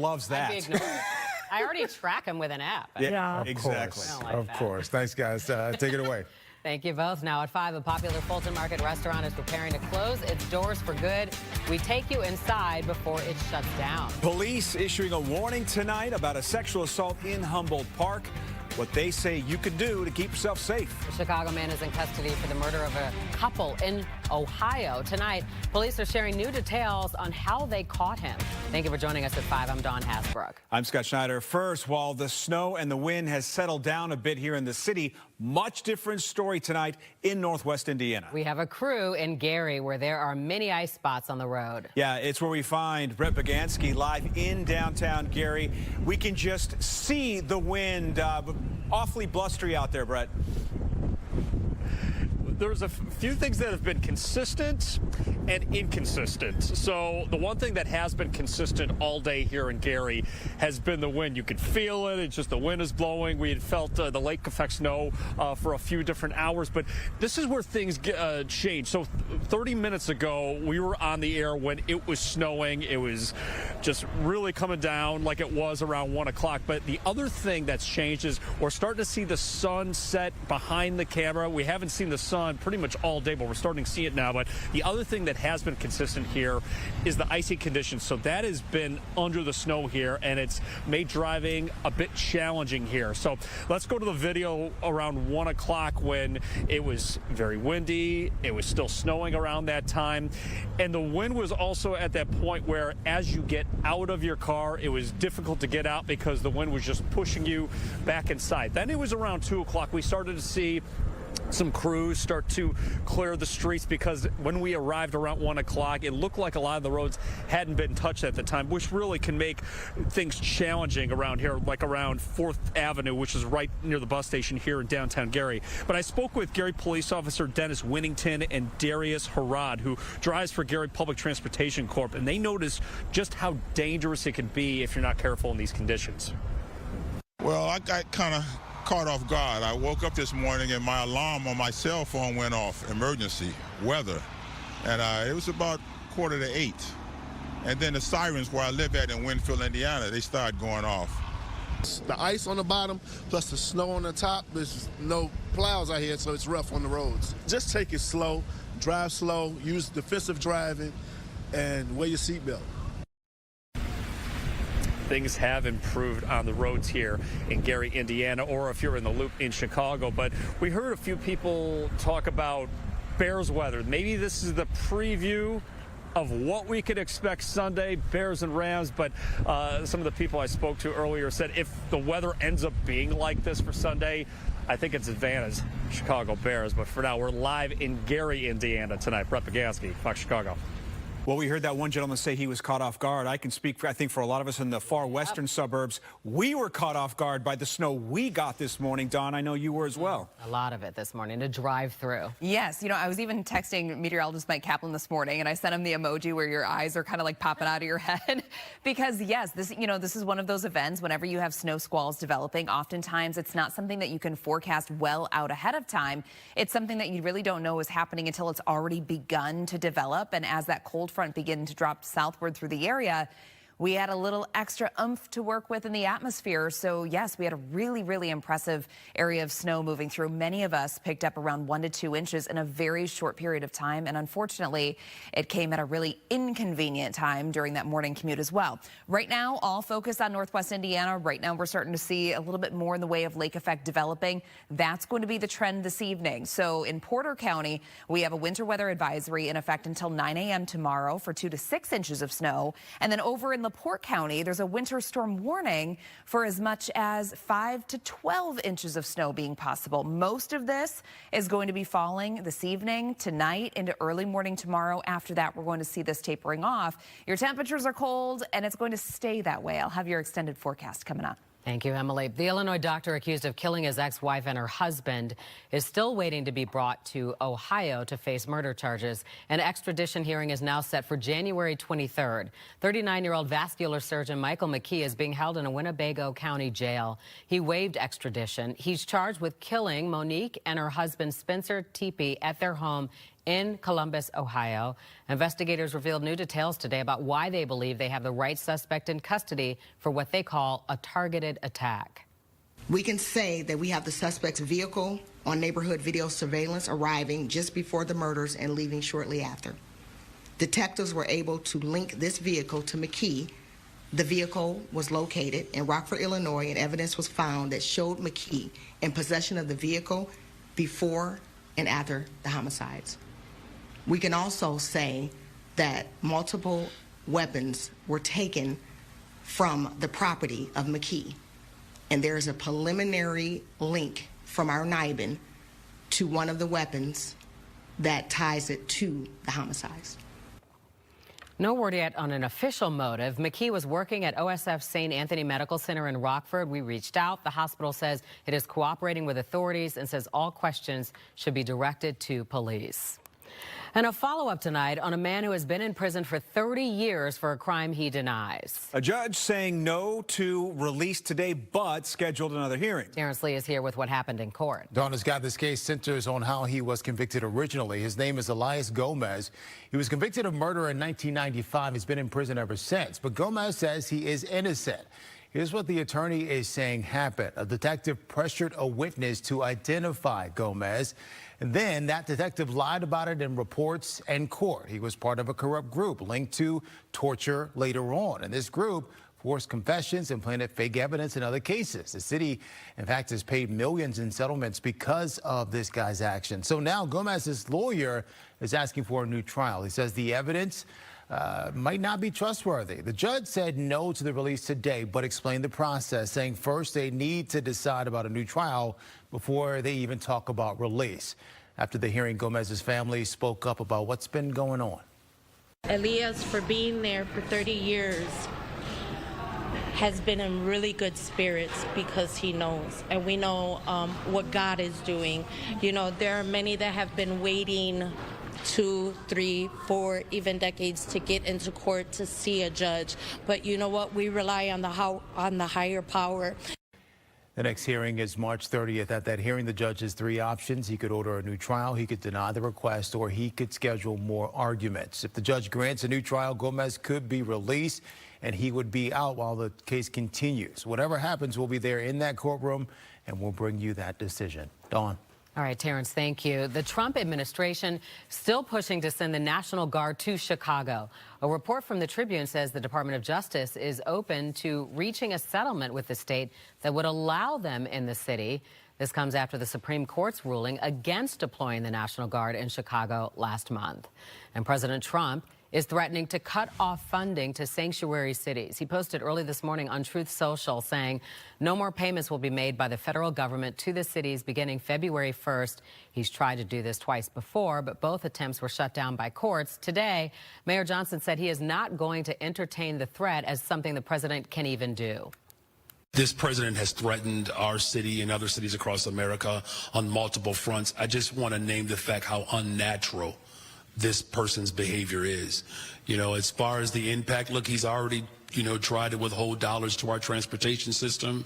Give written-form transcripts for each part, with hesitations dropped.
loves that. I'd be ignoring it. I already track him with an app. Yeah, exactly. Of course. Thanks, guys. Take it away. Thank you both. Now at 5, a popular Fulton Market restaurant is preparing to close its doors for good. We take you inside before it shuts down. Police issuing a warning tonight about a sexual assault in Humboldt Park. What they say you could do to keep yourself safe. The Chicago man is in custody for the murder of a couple in Ohio. Tonight, police are sharing new details on how they caught him. Thank you for joining us at 5. I'm Dawn Hasbrook. I'm Scott Schneider. First, while the snow and the wind has settled down a bit here in the city, much different story tonight in Northwest Indiana. We have a crew in Gary where there are many ice spots on the road. Yeah, it's where we find Brett Bagansky live in downtown Gary. We can just see the wind. Awfully blustery out there, Brett. There's a few things that have been consistent and inconsistent. So the one thing that has been consistent all day here in Gary has been the wind. You could feel it. It's just the wind is blowing. We had felt the lake effect snow for a few different hours, but this is where things change. So 30 minutes ago, we were on the air when it was snowing. It was just really coming down like it was around 1 o'clock. But the other thing that's changed is we're starting to see the sun set behind the camera. We haven't seen the sun pretty much all day, but we're starting to see it now. But the other thing that has been consistent here is the icy conditions. So that has been under the snow here, and it's made driving a bit challenging here. So let's go to the video around 1 o'clock when it was very windy. It was still snowing around that time. And the wind was also at that point where as you get out of your car, it was difficult to get out because the wind was just pushing you back inside. Then it was around 2 o'clock. We started to see some crews start to clear the streets because when we arrived around 1 o'clock, it looked like a lot of the roads hadn't been touched at the time, which really can make things challenging around here, like around 4th Avenue, which is right near the bus station here in downtown Gary. But I spoke with Gary Police Officer Dennis Winnington and Darius Harad, who drives for Gary Public Transportation Corp., and they noticed just how dangerous it can be if you're not careful in these conditions. Well, I got kind of caught off guard. I woke up this morning and my alarm on my cell phone went off, emergency, weather. And it was about 7:45. And then the sirens where I live at in Winfield, Indiana, they started going off. The ice on the bottom plus the snow on the top, there's no plows out here, so it's rough on the roads. Just take it slow, drive slow, use defensive driving, and wear your seatbelt. Things have improved on the roads here in Gary, Indiana, or if you're in the Loop in Chicago. But we heard a few people talk about Bears weather. Maybe this is the preview of what we could expect Sunday, Bears and Rams. But some of the people I spoke to earlier said if the weather ends up being like this for Sunday, I think it's advantage Chicago Bears. But for now, we're live in Gary, Indiana tonight. Brett Bagansky, Fox Chicago. Well, we heard that one gentleman say he was caught off guard. I can speak, I think, for a lot of us in the far western suburbs. We were caught off guard by the snow we got this morning. Dawn, I know you were as well. A lot of it this morning to drive through. Yes, you know, I was even texting meteorologist Mike Kaplan this morning, and I sent him the emoji where your eyes are kind of like popping out of your head. Because, yes, this is one of those events whenever you have snow squalls developing. Oftentimes, it's not something that you can forecast well out ahead of time. It's something that you really don't know is happening until it's already begun to develop. And as that cold front begin to drop southward through the area, we had a little extra oomph to work with in the atmosphere. So yes, we had a really, really impressive area of snow moving through. Many of us picked up around 1 to 2 inches in a very short period of time. And unfortunately, it came at a really inconvenient time during that morning commute as well. Right now, all focus on Northwest Indiana. Right now, we're starting to see a little bit more in the way of lake effect developing. That's going to be the trend this evening. So in Porter County, we have a winter weather advisory in effect until 9 a.m. tomorrow for 2 to 6 inches of snow. And then over in LaPorte County, there's a winter storm warning for as much as 5 to 12 inches of snow being possible. Most of this is going to be falling this evening, tonight, into early morning tomorrow. After that, we're going to see this tapering off. Your temperatures are cold, and it's going to stay that way. I'll have your extended forecast coming up. Thank you, Emily. The Illinois doctor accused of killing his ex-wife and her husband is still waiting to be brought to Ohio to face murder charges. An extradition hearing is now set for January 23rd. 39-year-old vascular surgeon Michael McKee is being held in a Winnebago County jail. He waived extradition. He's charged with killing Monique and her husband Spencer Teepee at their home in Columbus, Ohio. Investigators revealed new details today about why they believe they have the right suspect in custody for what they call a targeted attack. We can say that we have the suspect's vehicle on neighborhood video surveillance arriving just before the murders and leaving shortly after. Detectives were able to link this vehicle to McKee. The vehicle was located in Rockford, Illinois, and evidence was found that showed McKee in possession of the vehicle before and after the homicides. We can also say that multiple weapons were taken from the property of McKee, and there is a preliminary link from our NIBIN to one of the weapons that ties it to the homicides. No word yet on an official motive. McKee was working at OSF St. Anthony Medical Center in Rockford. We reached out. The hospital says it is cooperating with authorities and says all questions should be directed to police. And a follow-up tonight on a man who has been in prison for 30 years for a crime he denies. A judge saying no to release today, but scheduled another hearing. Terrence Lee is here with what happened in court. Donna's got this case centers on how he was convicted originally. His name is Elias Gomez. He was convicted of murder in 1995. He's been in prison ever since. But Gomez says he is innocent. Here's what the attorney is saying happened. A detective pressured a witness to identify Gomez. And then that detective lied about it in reports and court. He was part of a corrupt group linked to torture later on. And this group forced confessions and planted fake evidence in other cases. The city, in fact, has paid millions in settlements because of this guy's action. So now Gomez's lawyer is asking for a new trial. He says the evidence might not be trustworthy. The judge said no to the release today, but explained the process, saying first they need to decide about a new trial before they even talk about release. After the hearing, Gomez's family spoke up about what's been going on. Elias, for being there for 30 years, has been in really good spirits because he knows, and we know what God is doing. You know, there are many that have been waiting 2, 3, 4, even decades to get into court to see a judge. But you know what? We rely on the higher power. The next hearing is March 30th. At that hearing, the judge has 3 options. He could order a new trial, he could deny the request, or he could schedule more arguments. If the judge grants a new trial, Gomez could be released, and he would be out while the case continues. Whatever happens, we'll be there in that courtroom, and we'll bring you that decision. Dawn. All right, Terrence, thank you. The Trump administration still pushing to send the National Guard to Chicago. A report from the Tribune says the Department of Justice is open to reaching a settlement with the state that would allow them in the city. This comes after the Supreme Court's ruling against deploying the National Guard in Chicago last month. And President Trump is threatening to cut off funding to sanctuary cities. He posted early this morning on Truth Social saying no more payments will be made by the federal government to the cities beginning February 1st. He's tried to do this twice before, but both attempts were shut down by courts. Today, Mayor Johnson said he is not going to entertain the threat as something the president can even do. This president has threatened our city and other cities across America on multiple fronts. I just want to name the fact how unnatural this person's behavior is. You know, as far as the impact, look, he's already, tried to withhold dollars to our transportation system,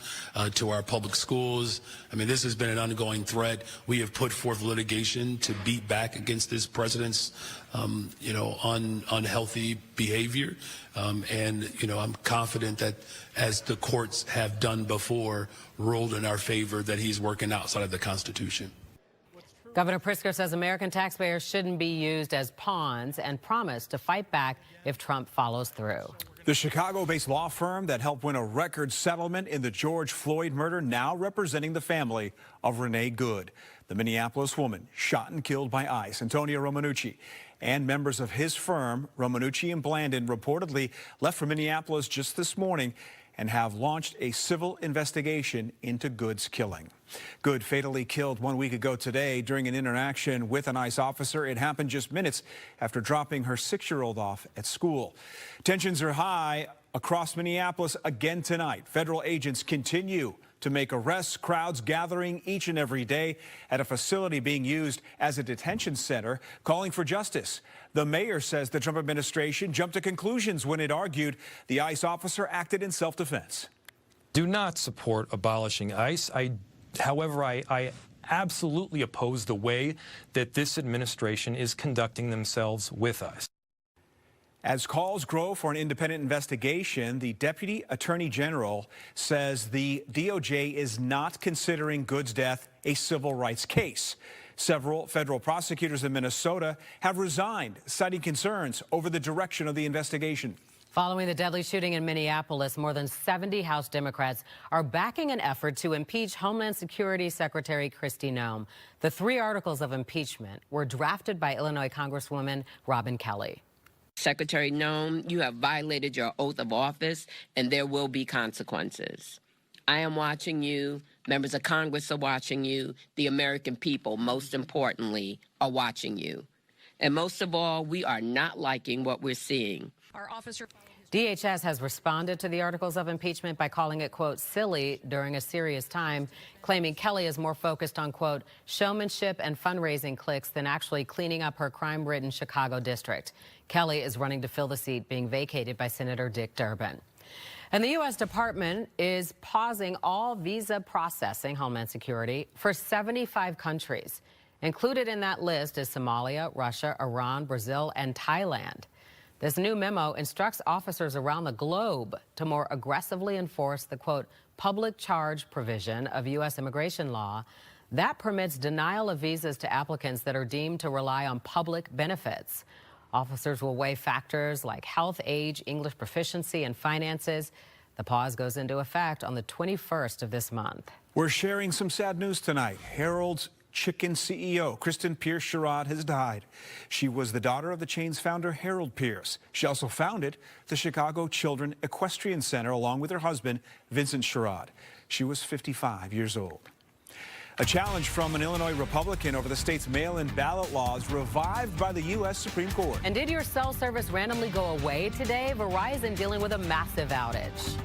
to our public schools. I mean, this has been an ongoing threat. We have put forth litigation to beat back against this president's, unhealthy behavior. I'm confident that, as the courts have done before, ruled in our favor, that he's working outside of the Constitution. Governor Pritzker says American taxpayers shouldn't be used as pawns and promised to fight back if Trump follows through. The Chicago-based law firm that helped win a record settlement in the George Floyd murder now representing the family of Renee Good, the Minneapolis woman shot and killed by ICE. Antonio Romanucci and members of his firm, Romanucci and Blandon, reportedly left for Minneapolis just this morning and have launched a civil investigation into Good's killing. Good fatally killed 1 week ago today during an interaction with an ICE officer. It happened just minutes after dropping her 6-year-old off at school. Tensions are high across Minneapolis again tonight. Federal agents continue to make arrests, crowds gathering each and every day at a facility being used as a detention center, calling for justice. The mayor says the Trump administration jumped to conclusions when it argued the ICE officer acted in self-defense. Do not support abolishing ICE. However, I absolutely oppose the way that this administration is conducting themselves with us. As calls grow for an independent investigation, the Deputy Attorney General says the DOJ is not considering Good's death a civil rights case. Several federal prosecutors in Minnesota have resigned, citing concerns over the direction of the investigation. Following the deadly shooting in Minneapolis, more than 70 House Democrats are backing an effort to impeach Homeland Security Secretary Kristi Noem. The 3 articles of impeachment were drafted by Illinois Congresswoman Robin Kelly. Secretary Noem, you have violated your oath of office, and there will be consequences. I am watching you. Members of Congress are watching you. The American people, most importantly, are watching you. And most of all, we are not liking what we're seeing. Our officer DHS has responded to the articles of impeachment by calling it, quote, silly during a serious time, claiming Kelly is more focused on, quote, showmanship and fundraising clicks than actually cleaning up her crime-ridden Chicago district. Kelly is running to fill the seat being vacated by Senator Dick Durbin. And the U.S. Department is pausing all visa processing, Homeland Security, for 75 countries. Included in that list is Somalia, Russia, Iran, Brazil, and Thailand. This new memo instructs officers around the globe to more aggressively enforce the, quote, public charge provision of U.S. immigration law that permits denial of visas to applicants that are deemed to rely on public benefits. Officers will weigh factors like health, age, English proficiency, and finances. The pause goes into effect on the 21st of this month. We're sharing some sad news tonight. Harold's Chicken CEO Kristen Pierce Sherrod has died. She was the daughter of the chain's founder, Harold Pierce. She also founded the Chicago Children Equestrian Center along with her husband, Vincent Sherrod. She was 55 years old. A challenge from an Illinois Republican over the state's mail-in ballot laws revived by the U.S. Supreme Court. And did your cell service randomly go away today? Verizon dealing with a massive outage.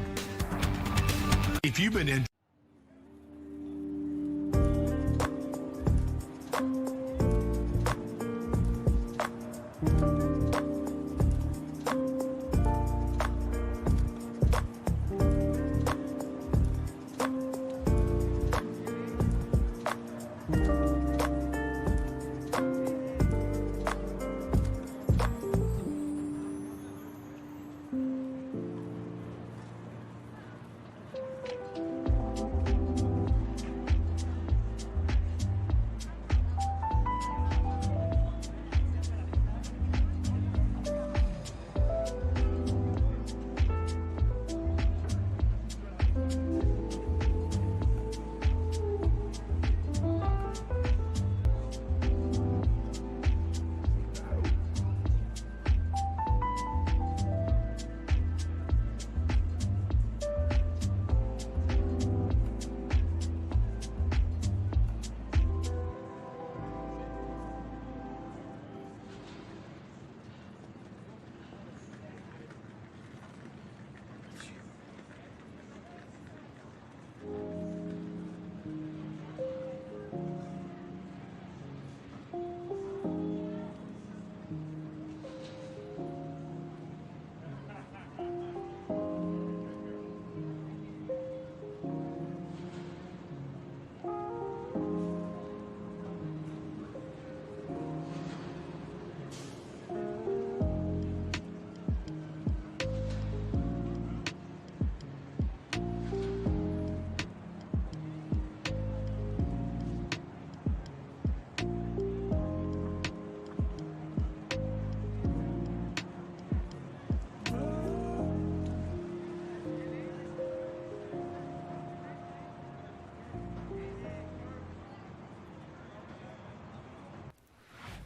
If you've been in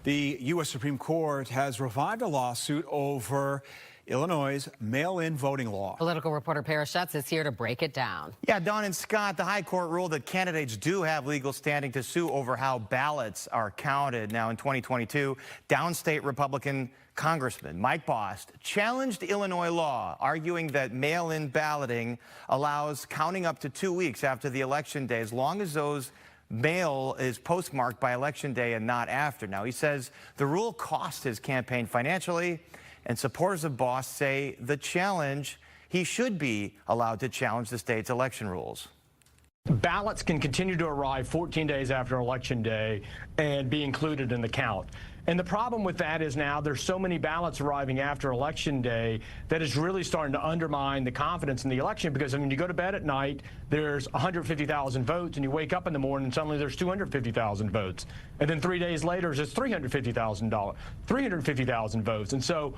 The U.S. Supreme Court has revived a lawsuit over Illinois' mail-in voting law. Political reporter Paris Schutz is here to break it down. Yeah, Dawn and Scott, the High Court ruled that candidates do have legal standing to sue over how ballots are counted. Now, in 2022, downstate Republican Congressman Mike Bost challenged Illinois law, arguing that mail-in balloting allows counting up to 2 weeks after the election day, as long as those mail is postmarked by Election Day and not after. Now, he says the rule cost his campaign financially, and supporters of Bost say he should be allowed to challenge the state's election rules. Ballots can continue to arrive 14 days after Election Day and be included in the count. And the problem with that is now there's so many ballots arriving after Election Day that is really starting to undermine the confidence in the election, because I mean, you go to bed at night, there's 150,000 votes, and you wake up in the morning and suddenly there's 250,000 votes. And then 3 days later, it's 350,000 votes. And so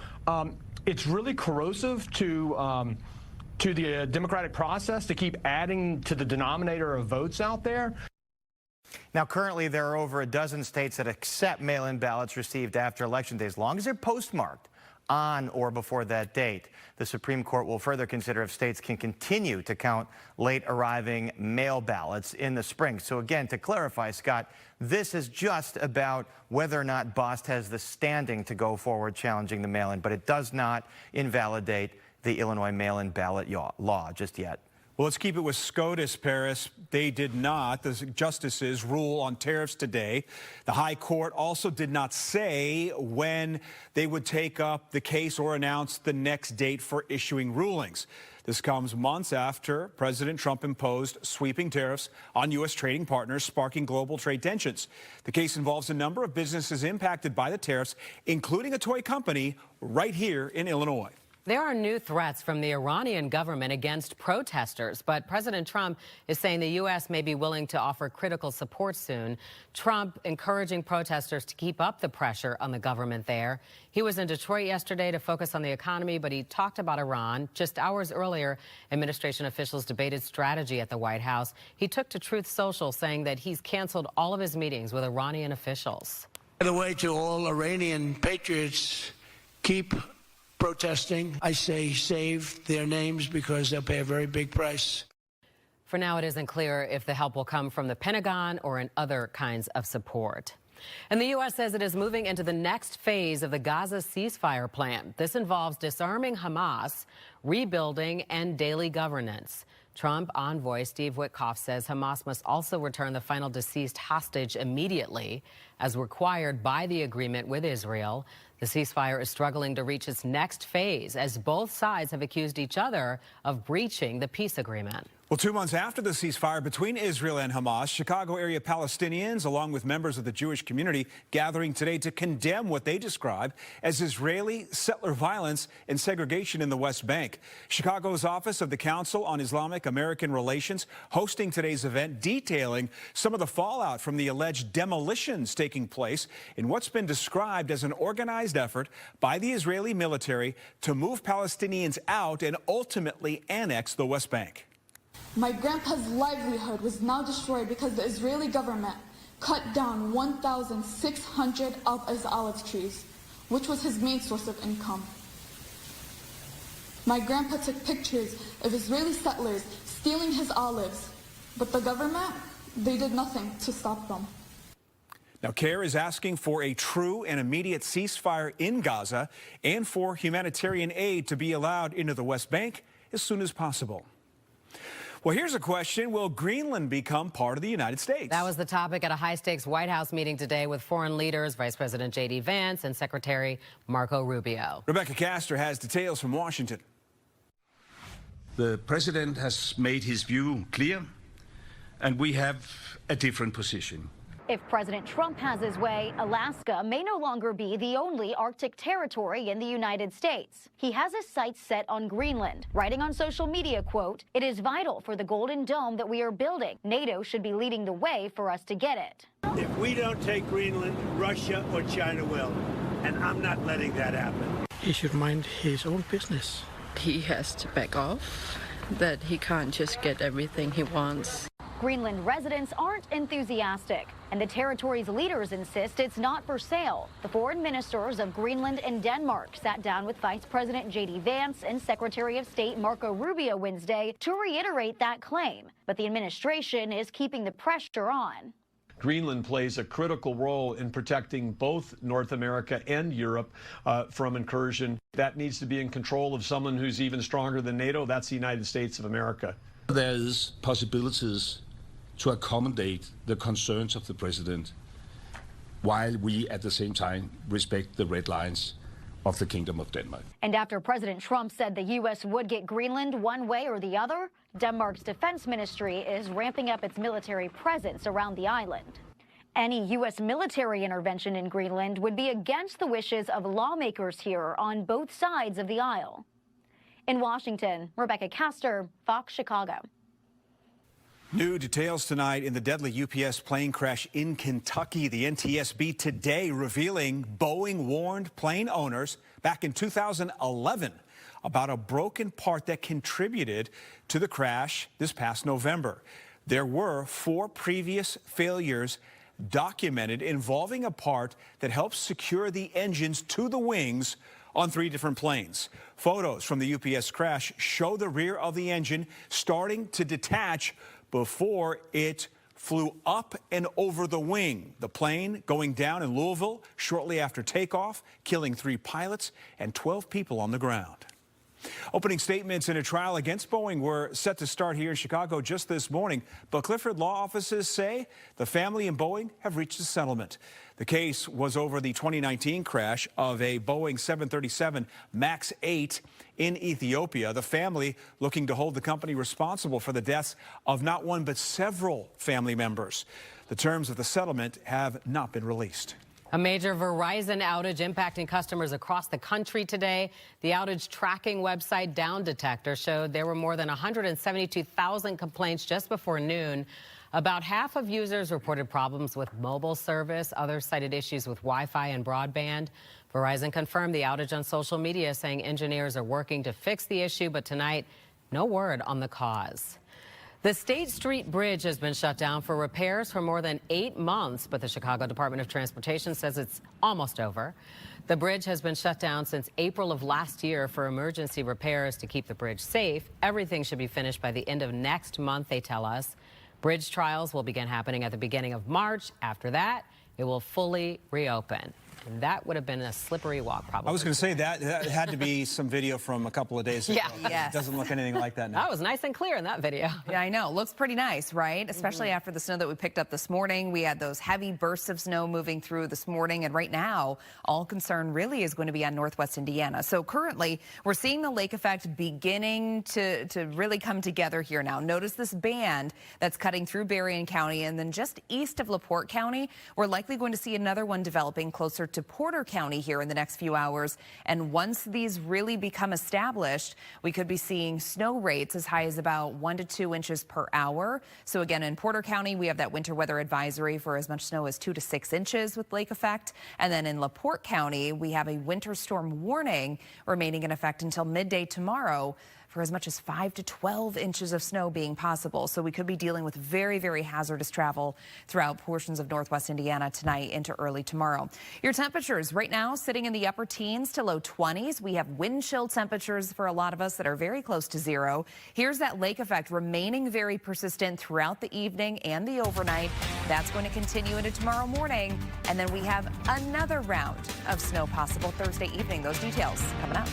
it's really corrosive to the democratic process to keep adding to the denominator of votes out there. Now, currently, there are over a dozen states that accept mail-in ballots received after Election Day, as long as they're postmarked on or before that date. The Supreme Court will further consider if states can continue to count late-arriving mail ballots in the spring. So again, to clarify, Scott, this is just about whether or not Bost has the standing to go forward challenging the mail-in, but it does not invalidate the Illinois mail-in ballot law just yet. Well, let's keep it with SCOTUS, Paris. They did not, the justices, rule on tariffs today. The High Court also did not say when they would take up the case or announce the next date for issuing rulings. This comes months after President Trump imposed sweeping tariffs on U.S. trading partners, sparking global trade tensions. The case involves a number of businesses impacted by the tariffs, including a toy company right here in Illinois. There are new threats from the Iranian government against protesters, but President Trump is saying the U.S. may be willing to offer critical support soon. Trump encouraging protesters to keep up the pressure on the government there. He was in Detroit yesterday to focus on the economy, but he talked about Iran. Just hours earlier, administration officials debated strategy at the White House. He took to Truth Social, saying that he's canceled all of his meetings with Iranian officials. By the way, to all Iranian patriots, keep protesting. I say save their names because they'll pay a very big price. For now, it isn't clear if the help will come from the Pentagon or in other kinds of support. And the U.S. says it is moving into the next phase of the Gaza ceasefire plan. This involves disarming Hamas, rebuilding, and daily governance. Trump envoy Steve Witkoff says Hamas must also return the final deceased hostage immediately, as required by the agreement with Israel. The ceasefire is struggling to reach its next phase, as both sides have accused each other of breaching the peace agreement. Well, 2 months after the ceasefire between Israel and Hamas, Chicago area Palestinians, along with members of the Jewish community, gathering today to condemn what they describe as Israeli settler violence and segregation in the West Bank. Chicago's Office of the Council on Islamic American Relations hosting today's event, detailing some of the fallout from the alleged demolitions taking place in what's been described as an organized effort by the Israeli military to move Palestinians out and ultimately annex the West Bank. My grandpa's livelihood was now destroyed because the Israeli government cut down 1,600 of his olive trees, which was his main source of income. My grandpa took pictures of Israeli settlers stealing his olives, but the government, they did nothing to stop them. Now, CARE is asking for a true and immediate ceasefire in Gaza and for humanitarian aid to be allowed into the West Bank as soon as possible. Well, here's a question. Will Greenland become part of the United States? That was the topic at a high-stakes White House meeting today with foreign leaders, Vice President J.D. Vance and Secretary Marco Rubio. Rebecca Castor has details from Washington. The president has made his view clear, and we have a different position. If President Trump has his way, Alaska may no longer be the only Arctic territory in the United States. He has his sights set on Greenland, writing on social media, quote, "It is vital for the Golden Dome that we are building. NATO should be leading the way for us to get it." If we don't take Greenland, Russia or China will, and I'm not letting that happen. He should mind his own business. He has to back off, that he can't just get everything he wants. Greenland residents aren't enthusiastic, and the territory's leaders insist it's not for sale. The foreign ministers of Greenland and Denmark sat down with Vice President J.D. Vance and Secretary of State Marco Rubio Wednesday to reiterate that claim. But the administration is keeping the pressure on. Greenland plays a critical role in protecting both North America and Europe from incursion. That needs to be in control of someone who's even stronger than NATO. That's the United States of America. There is possibilities to accommodate the concerns of the president, while we at the same time respect the red lines of the Kingdom of Denmark. And after President Trump said the U.S. would get Greenland one way or the other, Denmark's defense ministry is ramping up its military presence around the island. Any U.S. military intervention in Greenland would be against the wishes of lawmakers here on both sides of the aisle. In Washington, Rebecca Castor, Fox Chicago. New details tonight in the deadly UPS plane crash in Kentucky. The NTSB today revealing Boeing warned plane owners back in 2011 about a broken part that contributed to the crash this past November. There were 4 previous failures documented involving a part that helps secure the engines to the wings on 3 different planes. Photos from the UPS crash show the rear of the engine starting to detach before it flew up and over the wing. The plane going down in Louisville shortly after takeoff, killing 3 pilots and 12 people on the ground. Opening statements in a trial against Boeing were set to start here in Chicago just this morning, but Clifford law offices say the family and Boeing have reached a settlement. The case was over the 2019 crash of a Boeing 737 MAX 8 in Ethiopia. The family looking to hold the company responsible for the deaths of not one but several family members. The terms of the settlement have not been released. A major Verizon outage impacting customers across the country today. The outage tracking website Down Detector showed there were more than 172,000 complaints just before noon. About half of users reported problems with mobile service. Others cited issues with Wi-Fi and broadband. Verizon confirmed the outage on social media, saying engineers are working to fix the issue, but tonight, no word on the cause. The State Street Bridge has been shut down for repairs for more than 8 months, but the Chicago Department of Transportation says it's almost over. The bridge has been shut down since April of last year for emergency repairs to keep the bridge safe. Everything should be finished by the end of next month, they tell us. Bridge trials will begin happening at the beginning of March. After that, it will fully reopen. And that would have been a slippery walk, probably. I was going to say that had to be some video from a couple of days ago. Yeah. Yes. It doesn't look anything like that now. That was nice and clear in that video. Yeah, I know. Looks pretty nice, right? Especially after the snow that we picked up this morning. We had those heavy bursts of snow moving through this morning. And right now, all concern really is going to be on northwest Indiana. So currently, we're seeing the lake effect beginning to really come together here now. Notice this band that's cutting through Berrien County. And then just east of LaPorte County, we're likely going to see another one developing closer to Porter County here in the next few hours. And once these really become established, we could be seeing snow rates as high as about 1 to 2 inches per hour. So again, in Porter County, we have that winter weather advisory for as much snow as 2 to 6 inches with lake effect. And then in LaPorte County, we have a winter storm warning remaining in effect until midday tomorrow for as much as 5 to 12 inches of snow being possible. So we could be dealing with very, very hazardous travel throughout portions of northwest Indiana tonight into early tomorrow. Your temperatures right now sitting in the upper teens to low 20s. We have wind chill temperatures for a lot of us that are very close to 0. Here's that lake effect remaining very persistent throughout the evening and the overnight. That's going to continue into tomorrow morning. And then we have another round of snow possible Thursday evening. Those details coming up.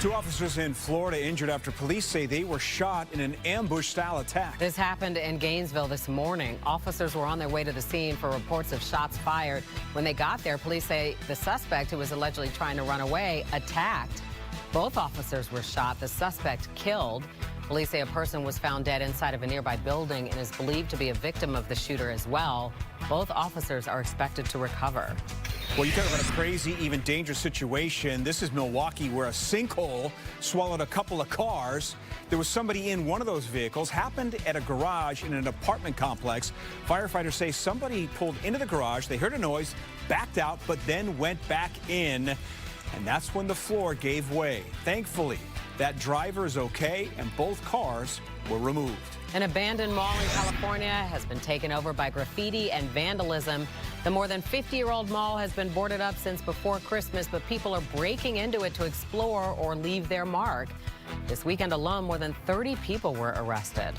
2 officers in Florida injured after police say they were shot in an ambush-style attack. This happened in Gainesville this morning. Officers were on their way to the scene for reports of shots fired. When they got there, police say the suspect, who was allegedly trying to run away, attacked. Both officers were shot. The suspect killed. Police say a person was found dead inside of a nearby building and is believed to be a victim of the shooter as well. Both officers are expected to recover. Well, you talk about a crazy, even dangerous situation. This is Milwaukee, where a sinkhole swallowed a couple of cars. There was somebody in one of those vehicles. Happened at a garage in an apartment complex. Firefighters say somebody pulled into the garage. They heard a noise, backed out, but then went back in. And that's when the floor gave way. Thankfully, that driver is okay, and both cars were removed. An abandoned mall in California has been taken over by graffiti and vandalism. The more than 50-year-old mall has been boarded up since before Christmas, but people are breaking into it to explore or leave their mark. This weekend alone, more than 30 people were arrested.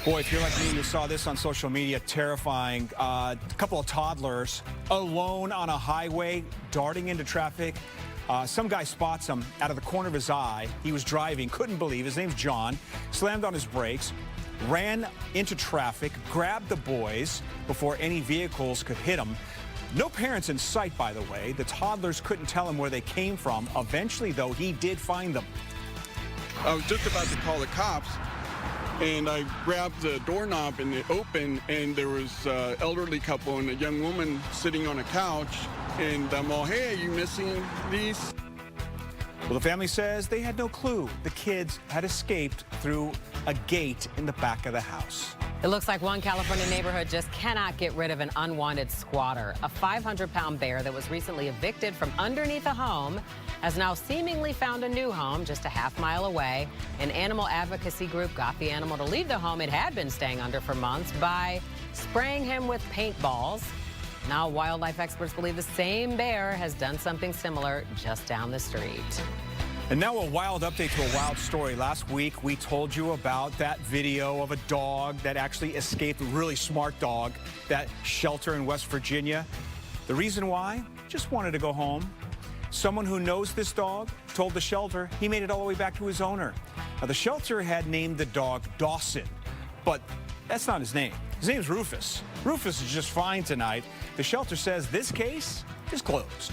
Boy, if you're like me, you saw this on social media, terrifying. A couple of toddlers alone on a highway, darting into traffic. Some guy spots him out of the corner of his eye. He was driving, couldn't believe, his name's John, slammed on his brakes, ran into traffic, grabbed the boys before any vehicles could hit him. No parents in sight, by the way. The toddlers couldn't tell him where they came from. Eventually, though, he did find them. I was just about to call the cops, and I grabbed the doorknob and it opened, and there was an elderly couple and a young woman sitting on a couch. And I'm all, hey, are you missing these? Well, the family says they had no clue the kids had escaped through a gate in the back of the house. It looks like one California neighborhood just cannot get rid of an unwanted squatter. A 500-pound bear that was recently evicted from underneath a home has now seemingly found a new home just a half-mile away. An animal advocacy group got the animal to leave the home it had been staying under for months by spraying him with paintballs. Now wildlife experts believe the same bear has done something similar just down the street. And now a wild update to a wild story. Last week, we told you about that video of a dog that actually escaped, a really smart dog, that shelter in West Virginia. The reason why? Just wanted to go home. Someone who knows this dog told the shelter he made it all the way back to his owner. Now, the shelter had named the dog Dawson, but that's not his name. His name's Rufus. Rufus is just fine tonight. The shelter says this case is closed.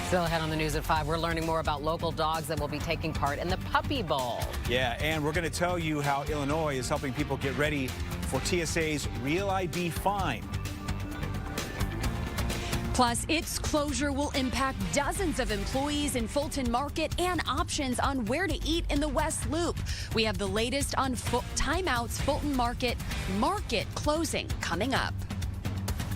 Still ahead on the news at 5, we're learning more about local dogs that will be taking part in the Puppy Bowl. Yeah, and we're going to tell you how Illinois is helping people get ready for TSA's Real ID fine. Plus, its closure will impact dozens of employees in Fulton Market and options on where to eat in the West Loop. We have the latest on timeouts Fulton Market closing coming up.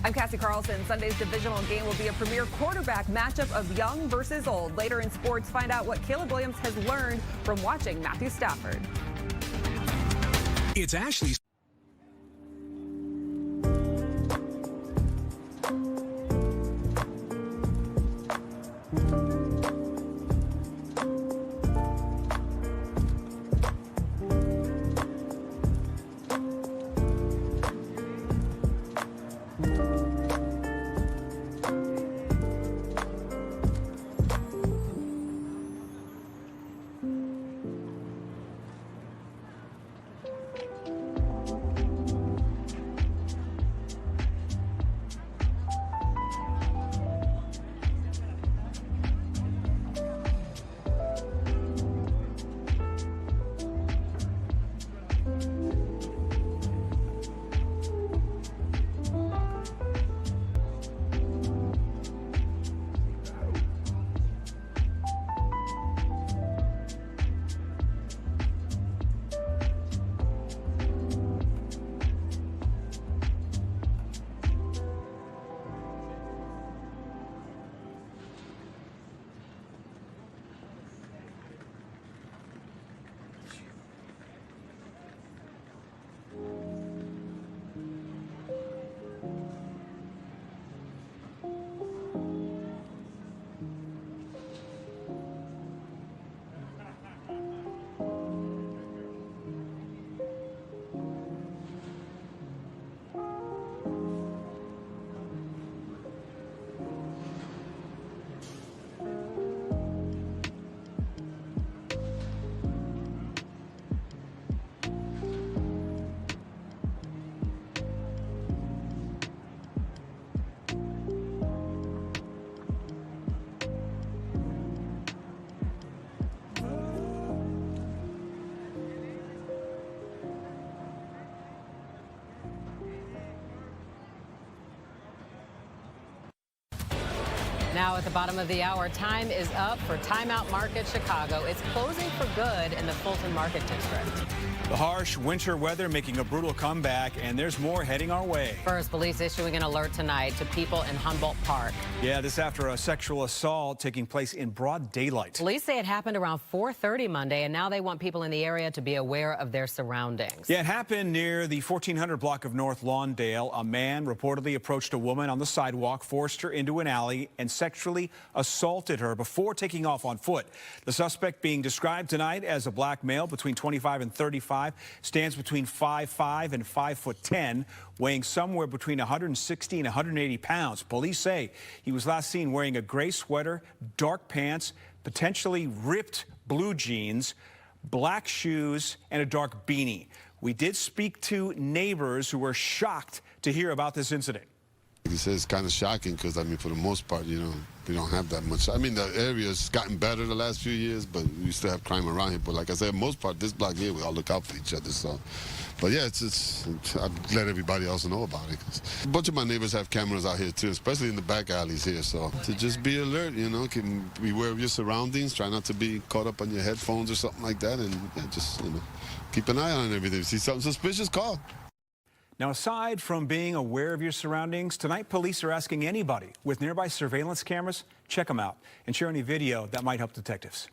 I'm Cassie Carlson. Sunday's divisional game will be a premier quarterback matchup of young versus old. Later in sports, find out what Caleb Williams has learned from watching Matthew Stafford. It's Ashley's. Now at the bottom of the hour, time is up for Time Out Market Chicago. It's closing for good in the Fulton Market District. The harsh winter weather making a brutal comeback, and there's more heading our way. First, police issuing an alert tonight to people in Humboldt Park. Yeah, this after a sexual assault taking place in broad daylight. Police say it happened around 4:30 Monday, and now they want people in the area to be aware of their surroundings. Yeah, it happened near the 1400 block of North Lawndale. A man reportedly approached a woman on the sidewalk, forced her into an alley, and sexually assaulted her before taking off on foot. The suspect, being described tonight as a black male between 25 and 35, stands between 5'5" and 5'10", weighing somewhere between 160 and 180 pounds. Police say he was last seen wearing a gray sweater, dark pants, potentially ripped blue jeans, black shoes, and a dark beanie. We did speak to neighbors who were shocked to hear about this incident. He says it's kind of shocking because, I mean, for the most part, you know, we don't have that much. I mean, the area's gotten better the last few years, but we still have crime around here. But like I said, most part, this block here, we all look out for each other. So, but yeah, I'd let everybody else know about it. A bunch of my neighbors have cameras out here too, especially in the back alleys here. So to just be alert, you know, be aware of your surroundings. Try not to be caught up on your headphones or something like that, and yeah, just, you know, keep an eye on everything. See something suspicious, call. Now, aside from being aware of your surroundings, tonight police are asking anybody with nearby surveillance cameras, check them out and share any video that might help detectives.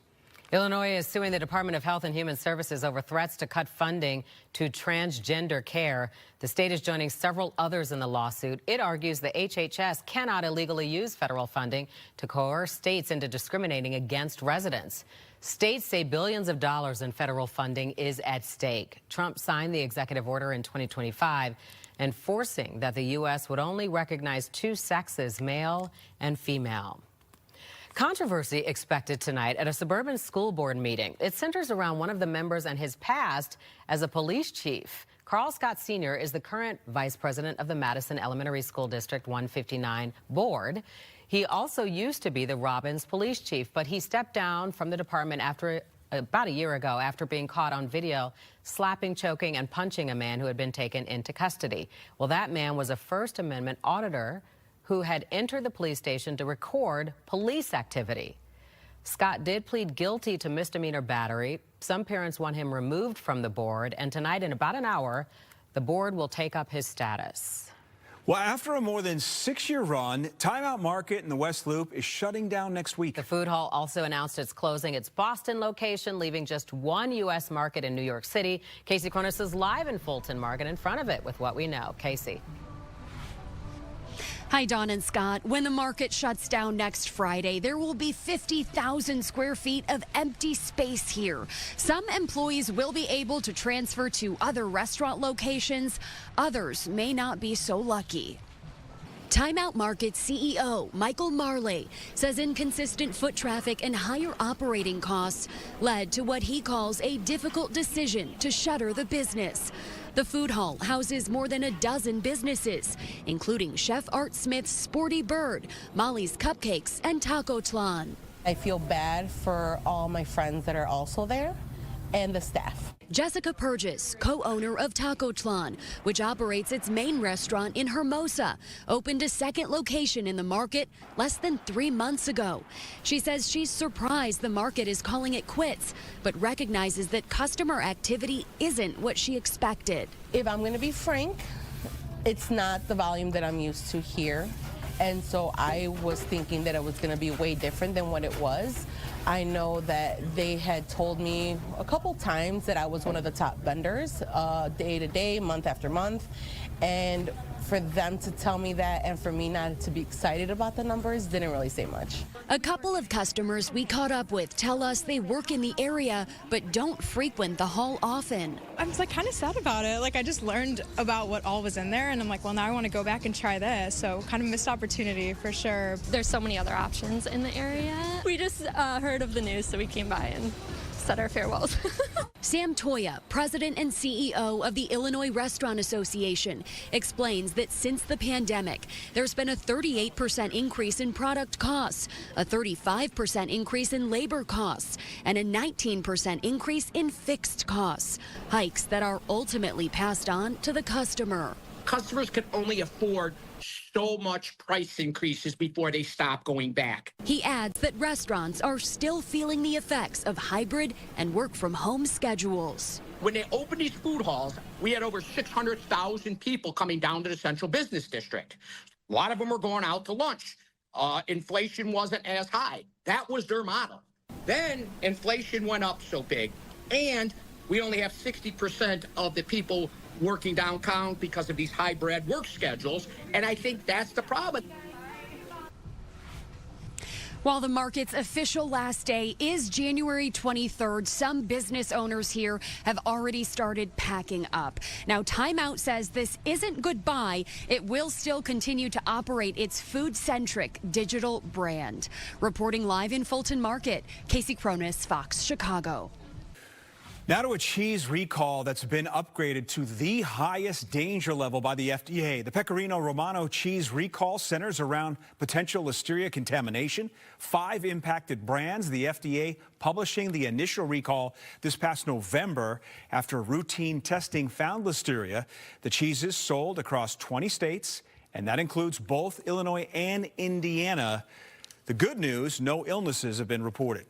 Illinois is suing the Department of Health and Human Services over threats to cut funding to transgender care. The state is joining several others in the lawsuit. It argues the HHS cannot illegally use federal funding to coerce states into discriminating against residents. States say billions of dollars in federal funding is at stake. Trump signed the executive order in 2025, enforcing that the U.S. would only recognize two sexes, male and female. Controversy expected tonight at a suburban school board meeting. It centers around one of the members and his past as a police chief. Carl Scott Sr. is the current vice president of the Madison Elementary School District 159 board. He also used to be the Robbins police chief, but he stepped down from the department after about a year ago after being caught on video slapping, choking, and punching a man who had been taken into custody. Well, that man was a First Amendment auditor who had entered the police station to record police activity. Scott did plead guilty to misdemeanor battery. Some parents want him removed from the board, and tonight in about an hour, the board will take up his status. Well, after a more than 6-year run, Time Out Market in the West Loop is shutting down next week. The food hall also announced it's closing its Boston location, leaving just one U.S. market in New York City. Casey Cornish is live in Fulton Market in front of it with what we know. Casey. Hi, Dawn and Scott. When the market shuts down next Friday, there will be 50,000 square feet of empty space here. Some employees will be able to transfer to other restaurant locations. Others may not be so lucky. Time Out Market CEO Michael Marley says inconsistent foot traffic and higher operating costs led to what he calls a difficult decision to shutter the business. The food hall houses more than a dozen businesses, including Chef Art Smith's Sporty Bird, Molly's Cupcakes, and Taco Tlan. I feel bad for all my friends that are also there and the staff. Jessica Purgis, co-owner of Taco Tlan, which operates its main restaurant in Hermosa, opened a second location in the market less than 3 months ago. She says she's surprised the market is calling it quits, but recognizes that customer activity isn't what she expected. If I'm going to be frank, it's not the volume that I'm used to here. And so I was thinking that it was going to be way different than what it was. I know that they had told me a couple times that I was one of the top vendors, day to day, month after month. And for them to tell me that and for me not to be excited about the numbers didn't really say much. A couple of customers we caught up with tell us they work in the area but don't frequent the hall often. I was kind of sad about it. I just learned about what all was in there and I'm like, well, now I want to go back and try this. So kind of missed opportunity for sure. There's so many other options in the area. We just heard of the news, so we came by and said our farewells. Sam Toya, president and CEO of the Illinois Restaurant Association, explains that since the pandemic, there's been a 38% increase in product costs, a 35% increase in labor costs, and a 19% increase in fixed costs, hikes that are ultimately passed on to the customer. Customers can only afford so much price increases before they stop going back. He adds that restaurants are still feeling the effects of hybrid and work-from-home schedules. When they opened these food halls, we had over 600,000 people coming down to the Central Business District. A lot of them were going out to lunch. Inflation wasn't as high. That was their model. Then inflation went up so big, and we only have 60% of the people working downtown because of these hybrid work schedules, and I think that's the problem. While the market's official last day is January 23rd, some business owners here have already started packing up. Now, Time Out says this isn't goodbye. It will still continue to operate its food-centric digital brand. Reporting live in Fulton Market, Casey Cronus, Fox Chicago. Now to a cheese recall that's been upgraded to the highest danger level by the FDA. The Pecorino Romano cheese recall centers around potential listeria contamination. 5 impacted brands, the FDA publishing the initial recall this past November after routine testing found listeria. The cheeses sold across 20 states, and that includes both Illinois and Indiana. The good news, no illnesses have been reported.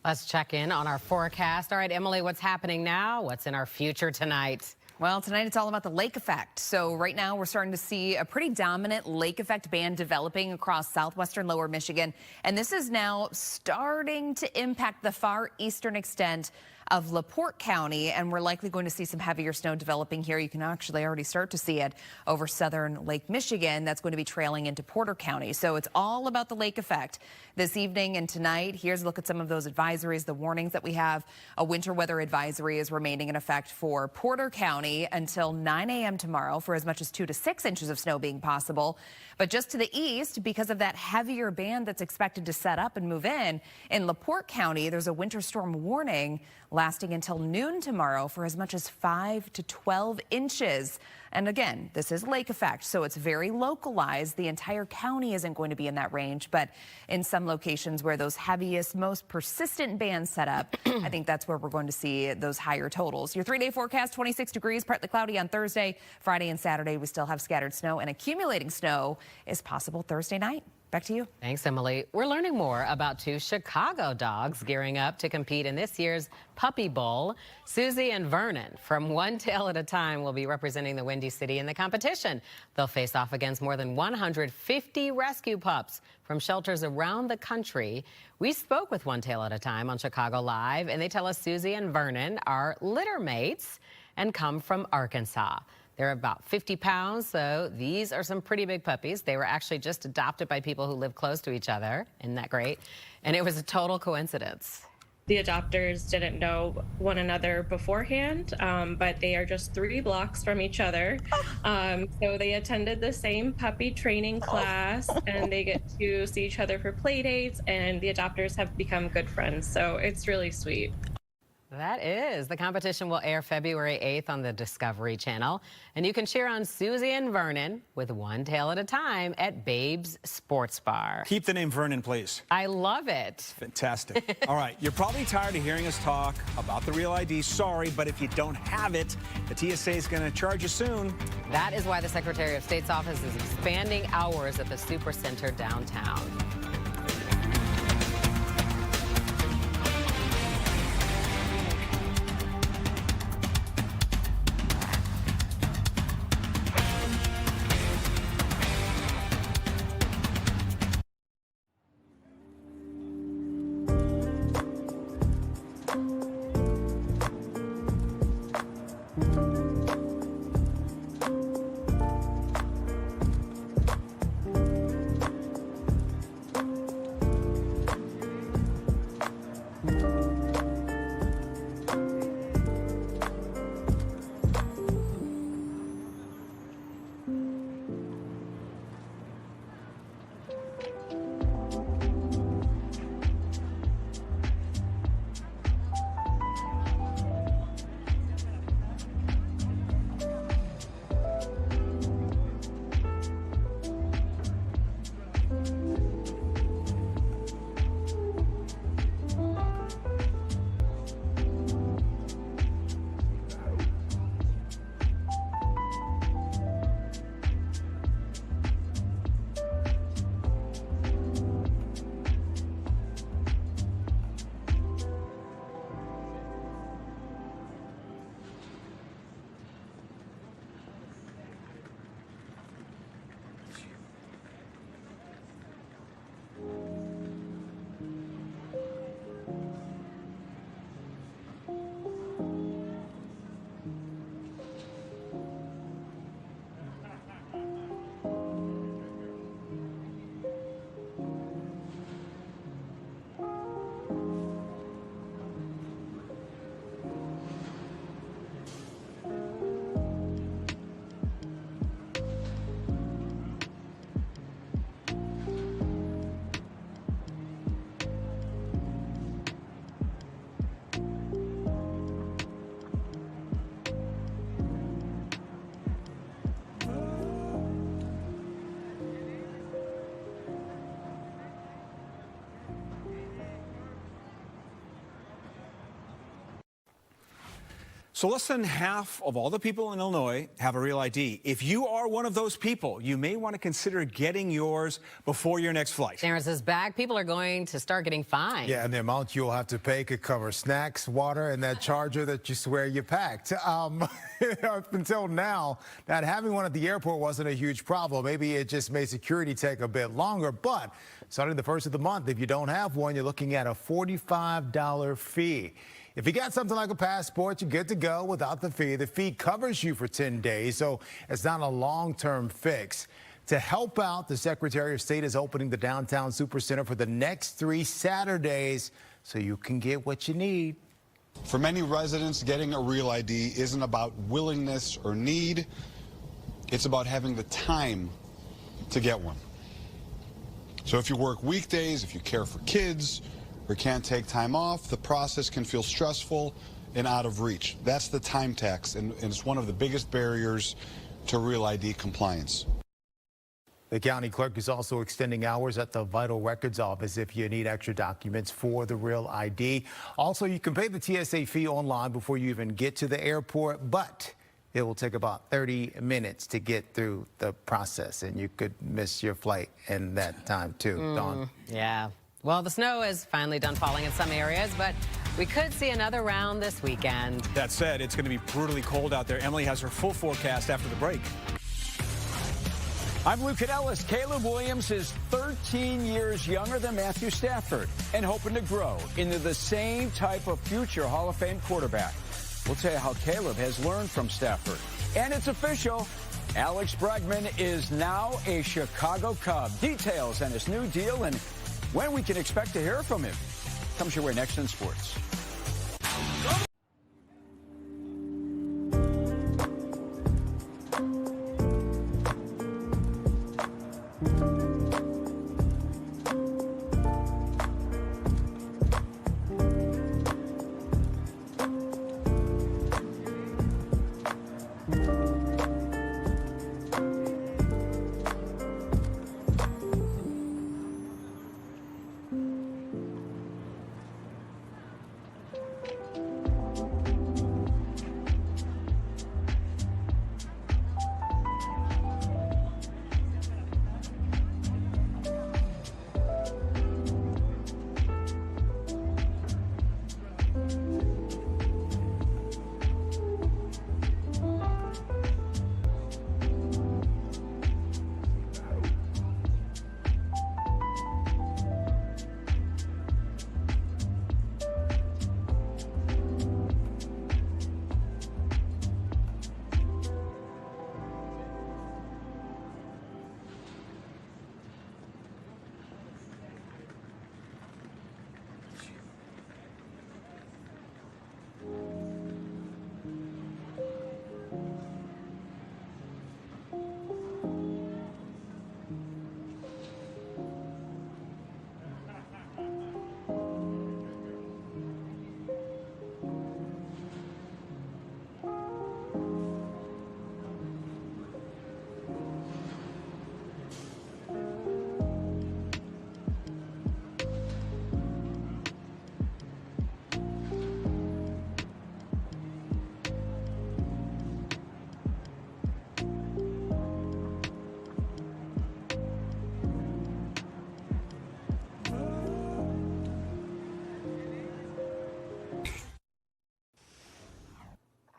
Let's check in on our forecast. All right, Emily, what's happening now? What's in our future tonight? Well, tonight it's all about the lake effect. So right now we're starting to see a pretty dominant lake effect band developing across southwestern lower Michigan. And this is now starting to impact the far eastern extent of LaPorte County, and we're likely going to see some heavier snow developing here. You can actually already start to see it over southern Lake Michigan. That's going to be trailing into Porter County. So it's all about the lake effect this evening and tonight. Here's a look at some of those advisories, the warnings that we have. A winter weather advisory is remaining in effect for Porter County until 9 a.m. tomorrow for as much as 2 to 6 inches of snow being possible. But just to the east, because of that heavier band that's expected to set up and move in LaPorte County, there's a winter storm warning lasting until noon tomorrow for as much as 5 to 12 inches. And again, this is lake effect, so it's very localized. The entire county isn't going to be in that range, but in some locations where those heaviest, most persistent bands set up, I think that's where we're going to see those higher totals. Your 3-day forecast, 26 degrees, partly cloudy on Thursday. Friday and Saturday, we still have scattered snow, and accumulating snow is possible Thursday night. Back to you. Thanks, Emily. We're learning more about 2 Chicago dogs gearing up to compete in this year's Puppy Bowl. Susie and Vernon from One Tail at a Time will be representing the Windy City in the competition. They'll face off against more than 150 rescue pups from shelters around the country. We spoke with One Tail at a Time on Chicago Live, and they tell us Susie and Vernon are litter mates and come from Arkansas. They're about 50 pounds, so these are some pretty big puppies. They were actually just adopted by people who live close to each other. Isn't that great? And it was a total coincidence. The adopters didn't know one another beforehand, but they are just 3 blocks from each other. So they attended the same puppy training class, and they get to see each other for play dates, and the adopters have become good friends. So it's really sweet. That is. The competition will air February 8th on the Discovery Channel. And you can cheer on Susie and Vernon with One Tail at a Time at Babe's Sports Bar. Keep the name Vernon, please. I love it. Fantastic. All right, you're probably tired of hearing us talk about the Real ID. Sorry, but if you don't have it, the TSA is going to charge you soon. That is why the Secretary of State's office is expanding hours at the Supercenter downtown. So less than half of all the people in Illinois have a real ID. If you are one of those people, you may want to consider getting yours before your next flight. Sharon says back people are going to start getting fined. Yeah, and the amount you'll have to pay could cover snacks, water, and that charger that you swear you packed. Up until now, not having one at the airport wasn't a huge problem. Maybe it just made security take a bit longer, but starting the first of the month, if you don't have one, you're looking at a $45 fee. If you got something like a passport, you're good to go without the fee. The fee covers you for 10 days, so it's not a long-term fix. To help out, the Secretary of State is opening the downtown Supercenter for the next 3 Saturdays so you can get what you need. For many residents, getting a real ID isn't about willingness or need. It's about having the time to get one. So if you work weekdays, if you care for kids, or can't take time off, the process can feel stressful and out of reach. That's the time tax, and it's one of the biggest barriers to real ID compliance. The county clerk is also extending hours at the Vital Records office if you need extra documents for the real ID. Also, you can pay the TSA fee online before you even get to the airport, but it will take about 30 minutes to get through the process, and you could miss your flight in that time too. Dawn. Yeah. Well, the snow is finally done falling in some areas, but we could see another round this weekend. That said, it's going to be brutally cold out there. Emily has her full forecast after the break. I'm Luke Ellis. Caleb Williams is 13 years younger than Matthew Stafford and hoping to grow into the same type of future Hall of Fame quarterback. We'll tell you how Caleb has learned from Stafford. And it's official. Alex Bregman is now a Chicago Cub. Details on his new deal and when we can expect to hear from him comes your way next in sports.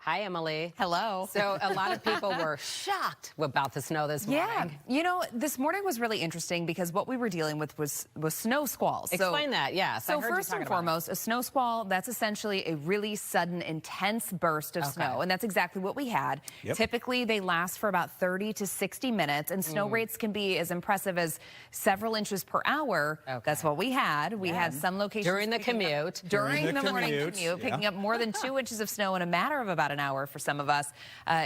Hi, Emily. Hello. So a lot of people were shocked about the snow this morning. Yeah, you know, this morning was really interesting because what we were dealing with was snow squalls. Explain that, yes. So first and foremost, a snow squall, that's essentially a really sudden, intense burst of snow, and that's exactly what we had. Yep. Typically, they last for about 30 to 60 minutes, and snow rates can be as impressive as several inches per hour. That's what we had. We had some locations during the commute. During the morning commute, picking up more than 2 inches of snow in a matter of about an hour for some of us.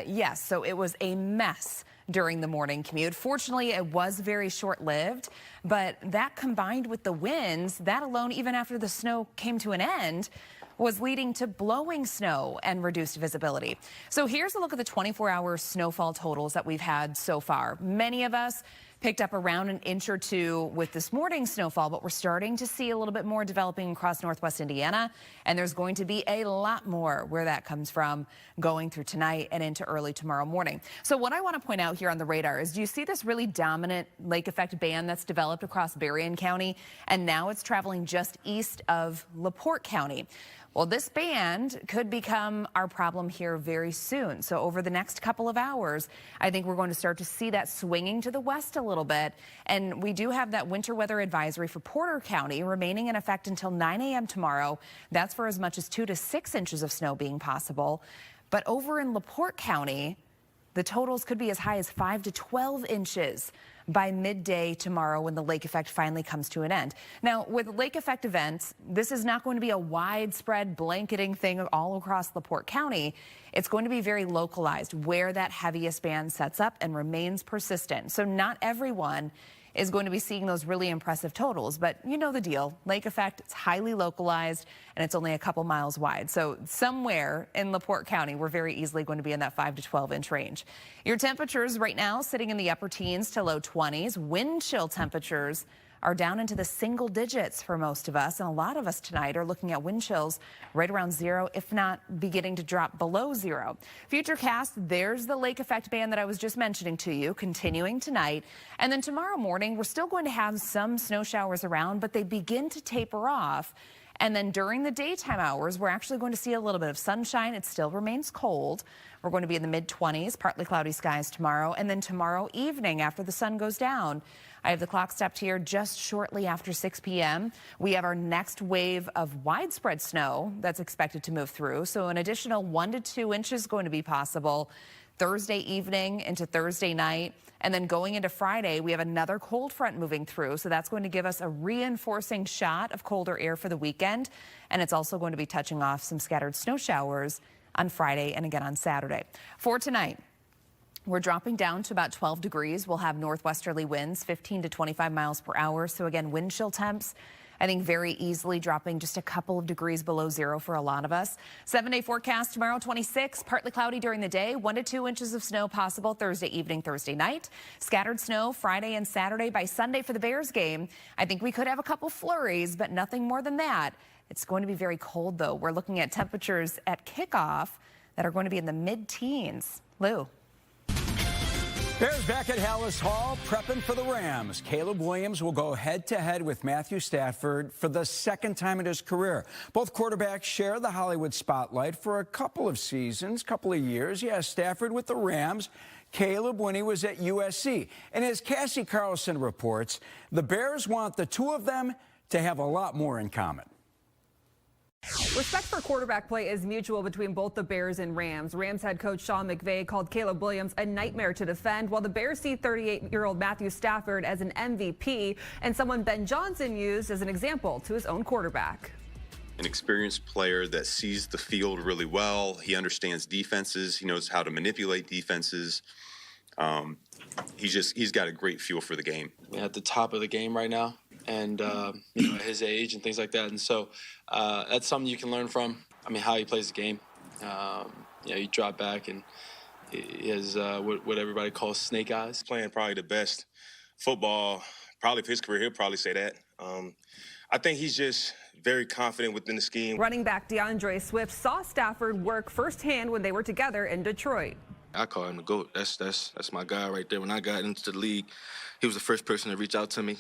Yes, so it was a mess during the morning commute. Fortunately, it was very short-lived, but that combined with the winds, that alone, even after the snow came to an end, was leading to blowing snow and reduced visibility. So here's a look at the 24-hour snowfall totals that we've had so far. Many of us picked up around an inch or two with this morning's snowfall, but we're starting to see a little bit more developing across northwest Indiana, and there's going to be a lot more where that comes from going through tonight and into early tomorrow morning. So what I want to point out here on the radar is, do you see this really dominant lake effect band that's developed across Berrien County, and now it's traveling just east of LaPorte County? Well, this band could become our problem here very soon. So over the next couple of hours, I think we're going to start to see that swinging to the west a little bit. And we do have that winter weather advisory for Porter County remaining in effect until 9 a.m. tomorrow. That's for as much as 2 to 6 inches of snow being possible. But over in LaPorte County, the totals could be as high as 5 to 12 inches by midday tomorrow when the lake effect finally comes to an end. Now, with lake effect events, this is not going to be a widespread blanketing thing all across LaPorte County. It's going to be very localized where that heaviest band sets up and remains persistent. So not everyone is going to be seeing those really impressive totals, but you know the deal. Lake effect, it's highly localized, and it's only a couple miles wide. So somewhere in LaPorte County, we're very easily going to be in that 5 to 12 inch range. Your temperatures right now sitting in the upper teens to low 20s. Wind chill temperatures are down into the single digits for most of us, and a lot of us tonight are looking at wind chills right around 0, if not beginning to drop below 0. Futurecast, there's the lake effect band that I was just mentioning to you, continuing tonight. And then tomorrow morning, we're still going to have some snow showers around, but they begin to taper off. And then during the daytime hours, we're actually going to see a little bit of sunshine. It still remains cold. We're going to be in the mid-20s, partly cloudy skies tomorrow. And then tomorrow evening, after the sun goes down, I have the clock stepped here just shortly after 6 p.m. We have our next wave of widespread snow that's expected to move through. So an additional 1 to 2 inches going to be possible Thursday evening into Thursday night. And then going into Friday, we have another cold front moving through. So that's going to give us a reinforcing shot of colder air for the weekend. And it's also going to be touching off some scattered snow showers on Friday and again on Saturday. For tonight, we're dropping down to about 12 degrees. We'll have northwesterly winds, 15 to 25 miles per hour. So again, wind chill temps, I think very easily dropping just a couple of degrees below 0 for a lot of us. 7-day forecast tomorrow, 26, partly cloudy during the day, 1 to 2 inches of snow possible Thursday evening, Thursday night. Scattered snow Friday and Saturday. By Sunday for the Bears game, I think we could have a couple flurries, but nothing more than that. It's going to be very cold, though. We're looking at temperatures at kickoff that are going to be in the mid-teens. Lou. Bears back at Hallis Hall prepping for the Rams. Caleb Williams will go head-to-head with Matthew Stafford for the second time in his career. Both quarterbacks share the Hollywood spotlight for a couple of seasons, couple of years. Yeah, Stafford with the Rams, Caleb when he was at USC. And as Cassie Carlson reports, the Bears want the two of them to have a lot more in common. Respect for quarterback play is mutual between both the Bears and Rams. Rams head coach Sean McVay called Caleb Williams a nightmare to defend, while the Bears see 38-year-old Matthew Stafford as an MVP and someone Ben Johnson used as an example to his own quarterback. An experienced player that sees the field really well. He understands defenses. He knows how to manipulate defenses. He's got a great feel for the game. We're at the top of the game right now, and at his age and things like that. And so that's something you can learn from. I mean, how he plays the game. You drop back, and he has what everybody calls snake eyes. Playing probably the best football, probably of his career. He'll probably say that. I think he's just very confident within the scheme. Running back DeAndre Swift saw Stafford work firsthand when they were together in Detroit. I call him the GOAT. That's my guy right there. When I got into the league, he was the first person to reach out to me.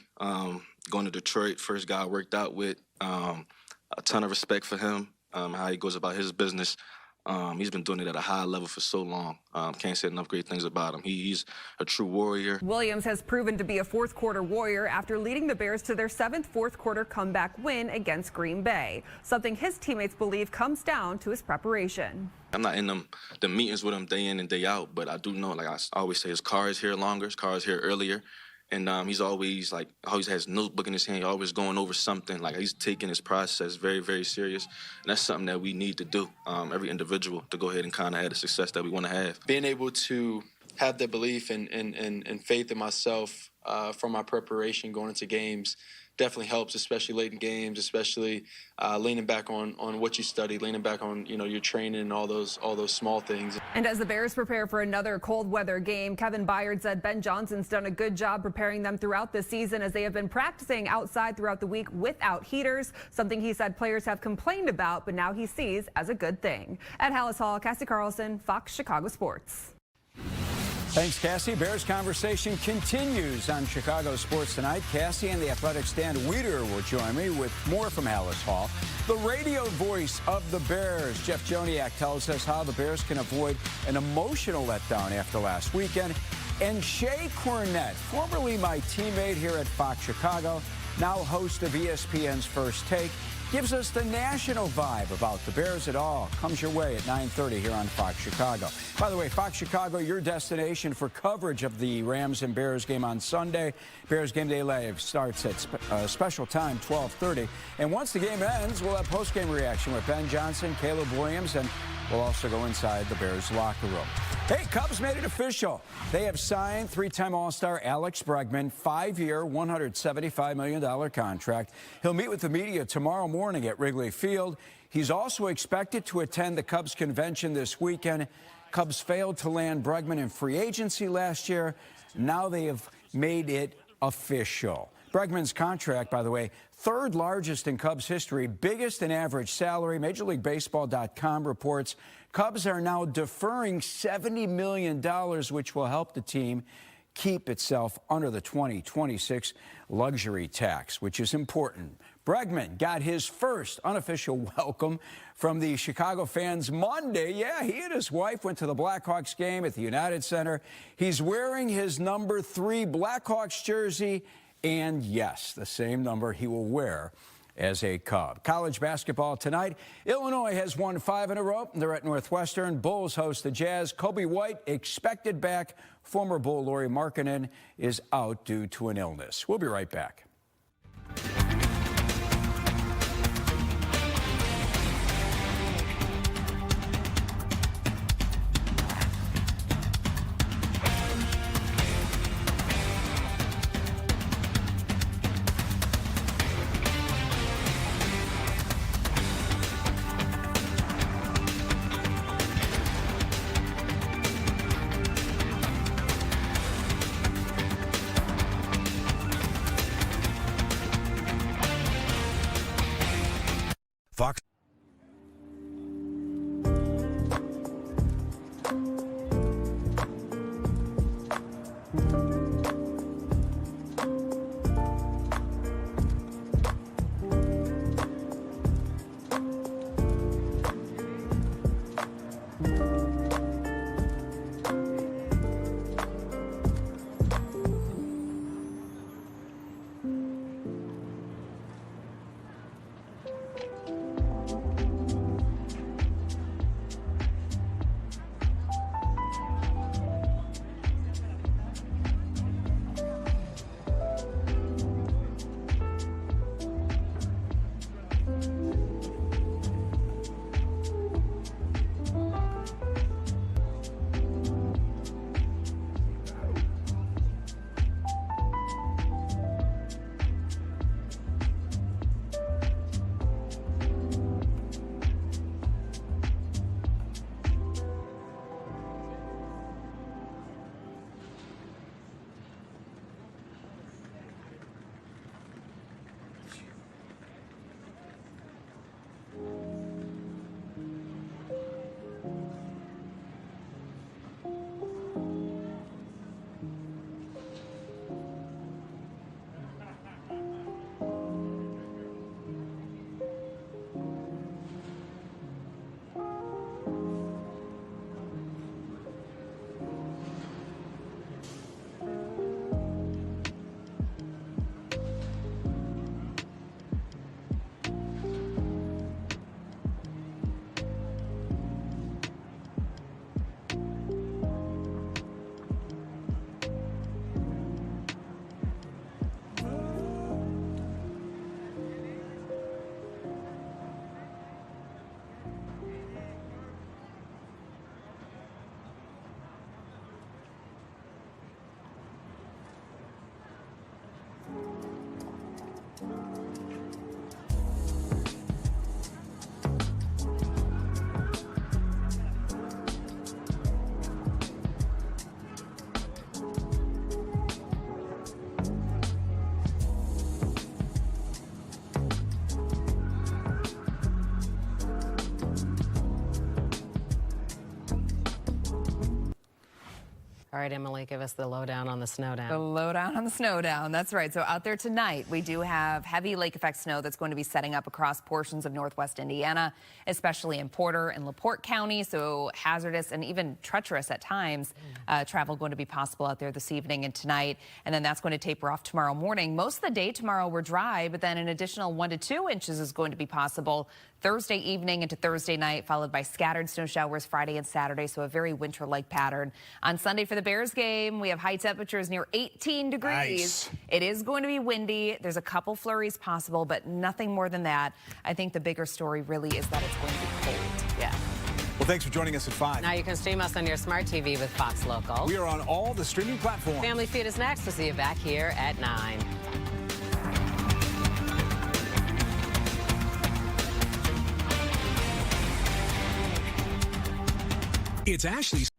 Going to Detroit, first guy I worked out with. A ton of respect for him, how he goes about his business. He's been doing it at a high level for so long. Can't say enough great things about him. He's a true warrior. Williams has proven to be a fourth-quarter warrior after leading the Bears to their 7th fourth-quarter comeback win against Green Bay, something his teammates believe comes down to his preparation. I'm not in the meetings with him day in and day out, but I do know, like I always say, his car is here longer, his car is here earlier. And he's always has a notebook in his hand, always going over something. Like, he's taking his process very, very serious. And that's something that we need to do, every individual, to go ahead and kind of have the success that we want to have. Being able to have that belief and faith in myself from my preparation going into games definitely helps, especially late in games, especially leaning back on what you studied, leaning back on your training and all those small things. And as the Bears prepare for another cold weather game, Kevin Byard said Ben Johnson's done a good job preparing them throughout the season as they have been practicing outside throughout the week without heaters, something he said players have complained about, but now he sees as a good thing. At Hallis Hall, Cassie Carlson, Fox Chicago Sports. Thanks, Cassie. Bears conversation continues on Chicago Sports tonight. Cassie and the Athletics' Dan Weeder will join me with more from Hallis Hall. The radio voice of the Bears, Jeff Joniak, tells us how the Bears can avoid an emotional letdown after last weekend. And Shea Cornette, formerly my teammate here at Fox Chicago, now host of ESPN's First Take, gives us the national vibe about the Bears. It all comes your way at 9:30 here on Fox Chicago. By the way, Fox Chicago, your destination for coverage of the Rams and Bears game on Sunday. Bears Game Day Live starts at special time, 12:30. And once the game ends, we'll have post-game reaction with Ben Johnson, Caleb Williams, and we'll also go inside the Bears locker room. Hey, Cubs made it official. They have signed three-time All-Star Alex Bregman, 5-year, $175 million contract. He'll meet with the media tomorrow morning at Wrigley Field. He's also expected to attend the Cubs convention this weekend. Cubs failed to land Bregman in free agency last year. Now they have made it official. Bregman's contract, by the way, third largest in Cubs history, biggest in average salary. MajorLeagueBaseball.com reports Cubs are now deferring $70 million, which will help the team keep itself under the 2026 luxury tax, which is important. Bregman got his first unofficial welcome from the Chicago fans Monday. Yeah, he and his wife went to the Blackhawks game at the United Center. He's wearing his number 3 Blackhawks jersey, and yes, the same number he will wear as a Cub. College basketball tonight. Illinois has won 5 in a row. They're at Northwestern. Bulls host the Jazz. Kobe White expected back. Former Bull Lauri Markkanen is out due to an illness. We'll be right back. Fox. All right, Emily, give us the lowdown on the snowdown. The lowdown on the snowdown. That's right. So out there tonight, we do have heavy lake effect snow that's going to be setting up across portions of northwest Indiana, especially in Porter and LaPorte County. So hazardous and even treacherous at times travel going to be possible out there this evening and tonight. And then that's going to taper off tomorrow morning. Most of the day tomorrow we're dry, but then an additional 1 to 2 inches is going to be possible Thursday evening into Thursday night, followed by scattered snow showers Friday and Saturday. So a very winter-like pattern. On Sunday for the Bears game, we have high temperatures near 18 degrees. Nice. It is going to be windy. There's a couple flurries possible, but nothing more than that. I think the bigger story really is that it's going to be cold. Yeah. Well, thanks for joining us at 5. Now you can stream us on your smart TV with Fox Local. We are on all the streaming platforms. Family Feud is next. We'll see you back here at 9. It's Ashley's